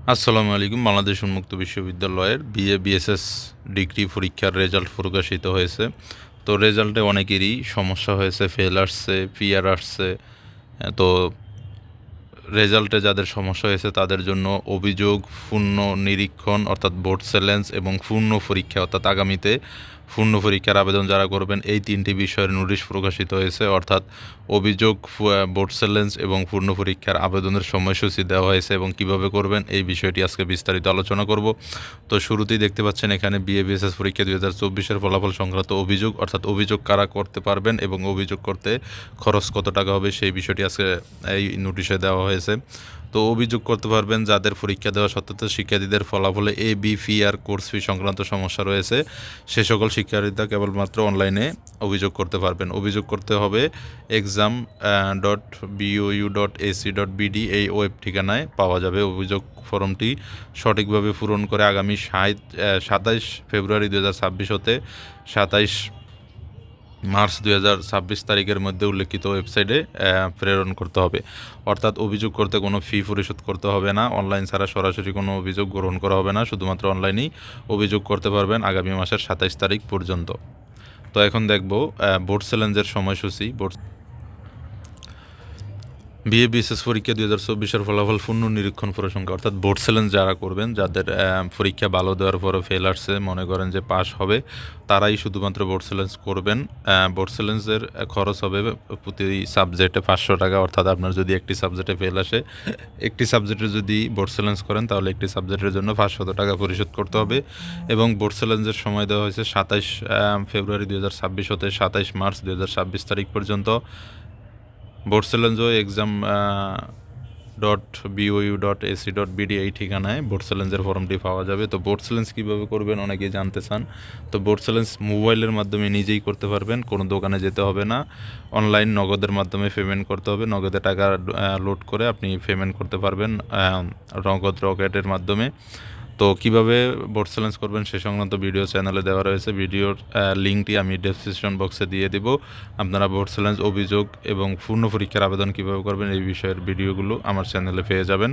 আসসালামু আলাইকুম। বাংলাদেশ উন্মুক্ত বিশ্ববিদ্যালয়ের বিএ বিএসএস ডিগ্রি পরীক্ষার রেজাল্ট প্রকাশিত হয়েছে। তো রেজাল্টে অনেকেরই সমস্যা হয়েছে, ফেল আসছে, পিআর আসছে। তো রেজাল্টে যাদের সমস্যা হয়েছে তাদের জন্য অভিযোগ, পূর্ণ নিরীক্ষণ অর্থাৎ বোর্ড চ্যালেঞ্জ এবং পূর্ণ পরীক্ষা অর্থাৎ আগামীতে পূর্ণ পরীক্ষার আবেদন যারা করবেন এই তিনটি বিষয়ের নোটিশ প্রকাশিত হয়েছে। অর্থাৎ অভিযোগ, বোর্ড চ্যালেঞ্জ এবং পূর্ণ পরীক্ষার আবেদনের সময়সূচি দেওয়া হয়েছে এবং কিভাবে করবেন এই বিষয়টি আজকে বিস্তারিত আলোচনা করব। তো শুরুতেই দেখতে পাচ্ছেন এখানে বিএ বিএসএস পরীক্ষা 2024-এর ফলাফল সংক্রান্ত অভিযোগ, অর্থাৎ অভিযোগ কারা করতে পারবেন এবং অভিযোগ করতে খরচ কত টাকা হবে সেই বিষয়টি আজকে এই নোটিশে দেওয়া হয়েছে। তো অভিযোগ করতে পারবেন যাদের পরীক্ষা দেওয়া সত্ত্বেও শিক্ষার্থীদের ফলাফলে A B fee R course fee সংক্রান্ত সমস্যা রয়েছে, সে সকল শিক্ষার্থীরা কেবলমাত্র অনলাইনে অভিযোগ করতে পারবেন। অভিযোগ করতে হবে exam.bou.ac.bd এই ওয়েব ঠিকানায় পাওয়া যাবে। অভিযোগ ফর্মটি সঠিকভাবে পূরণ করে আগামী 27 ফেব্রুয়ারি 2026 হতে 27 মার্চ 2026 তারিখের মধ্যে উল্লেখিত ওয়েবসাইটে প্রেরণ করতে হবে। অর্থাৎ অভিযোগ করতে কোনো ফি পরিশোধ করতে হবে না, অনলাইন ছাড়া সরাসরি কোনো অভিযোগ গ্রহণ করা হবে না, শুধুমাত্র অনলাইনেই অভিযোগ করতে পারবেন আগামী মাসের 27 তারিখ পর্যন্ত। তো এখন দেখব বোর্ড চ্যালেঞ্জের সময়সূচি। বিএ বিএসএস পরীক্ষা 2024-এর ফলাফল পূর্ণ নিরীক্ষণ পরিসংখ্যা অর্থাৎ বোর্ড চ্যালেঞ্জ যারা করবেন, যাদের পরীক্ষা ভালো দেওয়ার পরও ফেল আসছে, মনে করেন যে পাস হবে, তারাই শুধুমাত্র বোর্ড চ্যালেঞ্জ করবেন। বোর্ড চ্যালেঞ্জের খরচ হবে প্রতি সাবজেক্টে 500 টাকা। অর্থাৎ আপনার যদি একটি সাবজেক্টে ফেল আসে, একটি সাবজেক্টে যদি বোর্ড চ্যালেঞ্জ করেন তাহলে একটি সাবজেক্টের জন্য 500 টাকা পরিশোধ করতে হবে। এবং বোর্ড চ্যালেঞ্জের সময় দেওয়া হয়েছে 27 ফেব্রুয়ারি 2026 হতে 27 মার্চ 2026 তারিখ পর্যন্ত। বোর্ড চ্যালেঞ্জও exam.bou.ac.bd এই ঠিকানায় বোর্ড চ্যালেঞ্জের ফর্মটি পাওয়া যাবে। তো বোর্ড চ্যালেঞ্জ কীভাবে করবেন অনেকেই জানতে চান। তো বোর্ড চ্যালেঞ্জ মোবাইলের মাধ্যমে নিজেই করতে পারবেন, কোনো দোকানে যেতে হবে না। অনলাইন নগদের মাধ্যমে পেমেন্ট করতে হবে, নগদে টাকা লোড করে আপনি পেমেন্ট করতে পারবেন নগদ রকেটের মাধ্যমে। তো কীভাবে বোর্ড চ্যালেঞ্জ করবেন সে সংক্রান্ত ভিডিও চ্যানেলে দেওয়া রয়েছে। ভিডিওর লিঙ্কটি আমি ডেসক্রিপশন বক্সে দিয়ে দেব। আপনারা বোর্ড চ্যালেঞ্জ, অভিযোগ এবং পূর্ণ পরীক্ষার আবেদন কীভাবে করবেন এই বিষয়ের ভিডিওগুলো আমার চ্যানেলে পেয়ে যাবেন।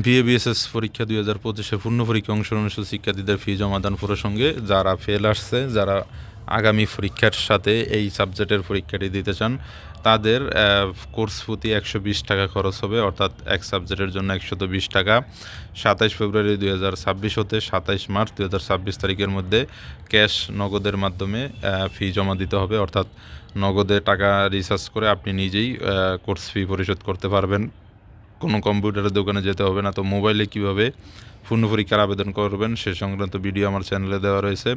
বিএ বিএসএস পরীক্ষা 2025-এ পূর্ণ পরীক্ষা অংশগ্রহণশীল শিক্ষার্থীদের ফি জমাদান প্রসঙ্গে যারা ফেল আসছে, যারা আগামী পরীক্ষার সাথে এই সাবজেক্টের পরীক্ষাটি দিতে চান, তাদের কোর্স প্রতি 120 টাকা খরচ হবে। অর্থাৎ এক সাবজেক্টের জন্য 120 টাকা। 27 ফেব্রুয়ারি 2026 হতে 27 মার্চ 2026 তারিখের মধ্যে ক্যাশ নগদের মাধ্যমে ফি জমা দিতে হবে। অর্থাৎ নগদে টাকা রিচার্জ করে আপনি নিজেই কোর্স ফি পরিশোধ করতে পারবেন, কোনো কম্পিউটারের দোকানে যেতে হবে না। তো মোবাইলে কীভাবে পূর্ণ পরীক্ষার আবেদন করবেন সে সংক্রান্ত ভিডিও আমার চ্যানেলে দেওয়া রয়েছে।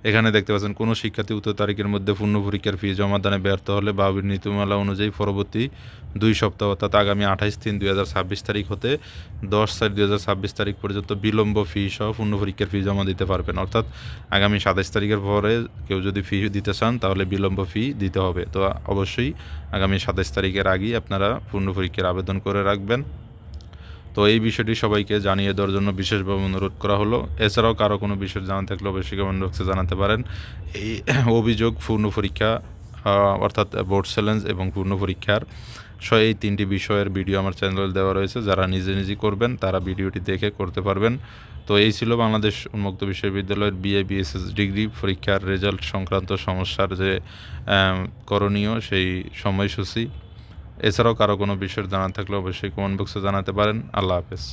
এখানে দেখতে পাচ্ছেন কোনো শিক্ষার্থী উক্ত তারিখের মধ্যে পূর্ণ পরীক্ষার ফি জমাদানে ব্যর্থ হলে বাবির নীতিমালা অনুযায়ী পরবর্তী 2 সপ্তাহ অর্থাৎ আগামী 28/3/2026 তারিখ হতে 10/4/2026 তারিখ পর্যন্ত বিলম্ব ফি সহ পূর্ণ পরীক্ষার ফি জমা দিতে পারবেন। অর্থাৎ আগামী 27 তারিখের পরে কেউ যদি ফি দিতে চান তাহলে বিলম্ব ফি দিতে হবে। তো অবশ্যই আগামী 27 তারিখের আগেই আপনারা পূর্ণ পরীক্ষার আবেদন করে রাখবেন। তো এই বিষয়টি সবাইকে জানিয়ে দেওয়ার জন্য বিশেষভাবে অনুরোধ করা হলো। এছাড়াও কারো কোনো বিষয় জানা থাকলে অবশ্যই কমেন্ট বক্সে জানাতে পারেন। এই অভিযোগ, পূর্ণ পরীক্ষা অর্থাৎ বোর্ড চ্যালেঞ্জ এবং পূর্ণ পরীক্ষার এই 3টি বিষয়ের ভিডিও আমার চ্যানেলে দেওয়া রয়েছে। যারা নিজে করবেন তারা ভিডিওটি দেখে করতে পারবেন। তো এই ছিল বাংলাদেশ উন্মুক্ত বিশ্ববিদ্যালয়ের বিএ বিএসএস ডিগ্রি পরীক্ষার রেজাল্ট সংক্রান্ত সমস্যার যে করণীয় সেই সময়সূচি। এছাড়াও কারো কোনো বিষয় জানা থাকলে অবশ্যই কমেন্ট বক্সে জানাতে পারেন। আল্লাহ হাফেজ।